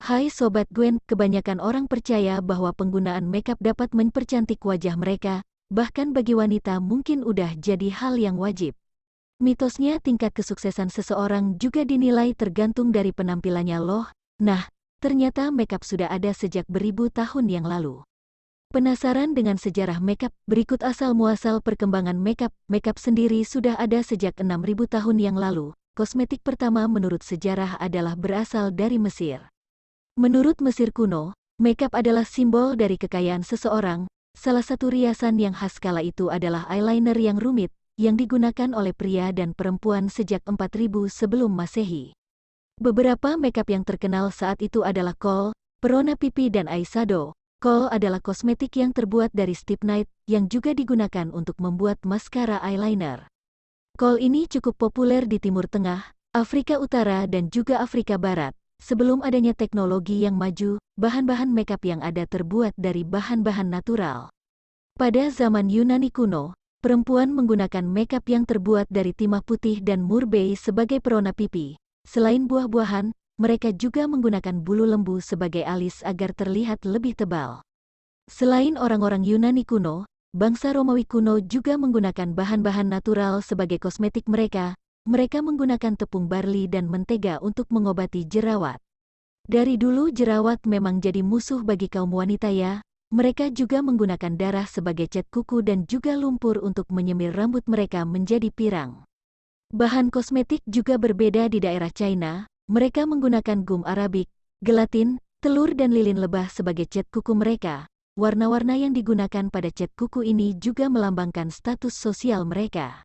Hai Sobat Gwen, kebanyakan orang percaya bahwa penggunaan makeup dapat mempercantik wajah mereka, bahkan bagi wanita mungkin udah jadi hal yang wajib. Mitosnya tingkat kesuksesan seseorang juga dinilai tergantung dari penampilannya loh. Nah, ternyata makeup sudah ada sejak beribu tahun yang lalu. Penasaran dengan sejarah makeup? Berikut asal-muasal perkembangan makeup. Makeup sendiri sudah ada sejak 6.000 tahun yang lalu. Kosmetik pertama menurut sejarah adalah berasal dari Mesir. Menurut Mesir kuno, makeup adalah simbol dari kekayaan seseorang. Salah satu riasan yang khas kala itu adalah eyeliner yang rumit, yang digunakan oleh pria dan perempuan sejak 4000 sebelum Masehi. Beberapa makeup yang terkenal saat itu adalah kohl, perona pipi dan eyeshadow. Kohl adalah kosmetik yang terbuat dari stibnite, yang juga digunakan untuk membuat maskara eyeliner. Kohl ini cukup populer di Timur Tengah, Afrika Utara dan juga Afrika Barat. Sebelum adanya teknologi yang maju, bahan-bahan makeup yang ada terbuat dari bahan-bahan natural. Pada zaman Yunani kuno, perempuan menggunakan makeup yang terbuat dari timah putih dan murrey sebagai perona pipi. Selain buah-buahan, mereka juga menggunakan bulu lembu sebagai alis agar terlihat lebih tebal. Selain orang-orang Yunani kuno, bangsa Romawi kuno juga menggunakan bahan-bahan natural sebagai kosmetik mereka. Mereka menggunakan tepung barli dan mentega untuk mengobati jerawat. Dari dulu jerawat memang jadi musuh bagi kaum wanita ya. Mereka juga menggunakan darah sebagai cat kuku dan juga lumpur untuk menyemir rambut mereka menjadi pirang. Bahan kosmetik juga berbeda di daerah China. Mereka menggunakan gum arabik, gelatin, telur dan lilin lebah sebagai cat kuku mereka. Warna-warna yang digunakan pada cat kuku ini juga melambangkan status sosial mereka.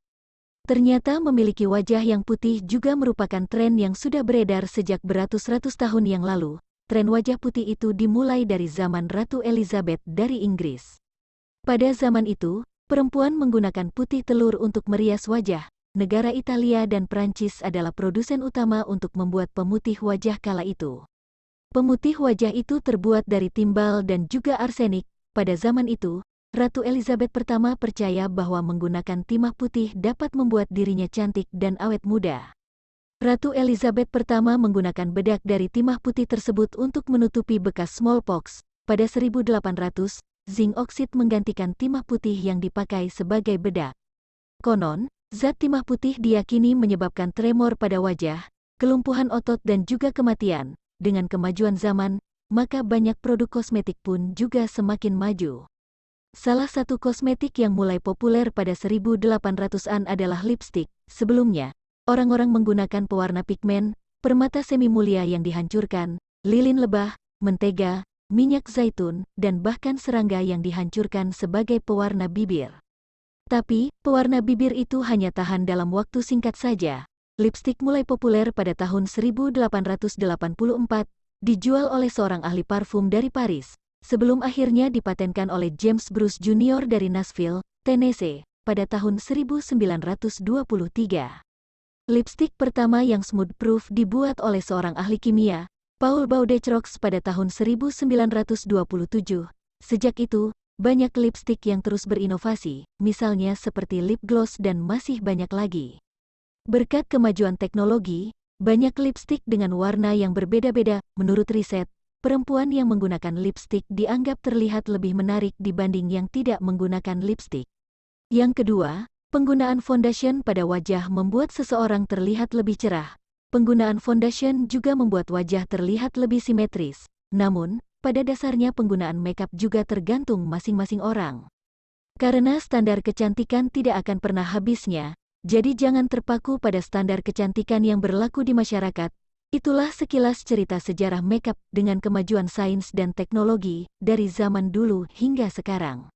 Ternyata memiliki wajah yang putih juga merupakan tren yang sudah beredar sejak beratus-ratus tahun yang lalu. Tren wajah putih itu dimulai dari zaman Ratu Elizabeth dari Inggris. Pada zaman itu, perempuan menggunakan putih telur untuk merias wajah. Negara Italia dan Prancis adalah produsen utama untuk membuat pemutih wajah kala itu. Pemutih wajah itu terbuat dari timbal dan juga arsenik. Pada zaman itu, Ratu Elizabeth pertama percaya bahwa menggunakan timah putih dapat membuat dirinya cantik dan awet muda. Ratu Elizabeth pertama menggunakan bedak dari timah putih tersebut untuk menutupi bekas smallpox. Pada 1800, zinc oxide menggantikan timah putih yang dipakai sebagai bedak. Konon, zat timah putih diyakini menyebabkan tremor pada wajah, kelumpuhan otot dan juga kematian. Dengan kemajuan zaman, maka banyak produk kosmetik pun juga semakin maju. Salah satu kosmetik yang mulai populer pada 1800-an adalah lipstik. Sebelumnya, orang-orang menggunakan pewarna pigmen, permata semi mulia yang dihancurkan, lilin lebah, mentega, minyak zaitun, dan bahkan serangga yang dihancurkan sebagai pewarna bibir. Tapi, pewarna bibir itu hanya tahan dalam waktu singkat saja. Lipstik mulai populer pada tahun 1884, dijual oleh seorang ahli parfum dari Paris. Sebelum akhirnya dipatenkan oleh James Bruce Jr. dari Nashville, Tennessee, pada tahun 1923. Lipstik pertama yang smooth proof dibuat oleh seorang ahli kimia, Paul Baudechroix pada tahun 1927. Sejak itu, banyak lipstik yang terus berinovasi, misalnya seperti lip gloss dan masih banyak lagi. Berkat kemajuan teknologi, banyak lipstik dengan warna yang berbeda-beda. Menurut riset, perempuan yang menggunakan lipstik dianggap terlihat lebih menarik dibanding yang tidak menggunakan lipstik. Yang kedua, penggunaan foundation pada wajah membuat seseorang terlihat lebih cerah. Penggunaan foundation juga membuat wajah terlihat lebih simetris. Namun, pada dasarnya penggunaan makeup juga tergantung masing-masing orang. Karena standar kecantikan tidak akan pernah habisnya, jadi jangan terpaku pada standar kecantikan yang berlaku di masyarakat. Itulah sekilas cerita sejarah makeup dengan kemajuan sains dan teknologi dari zaman dulu hingga sekarang.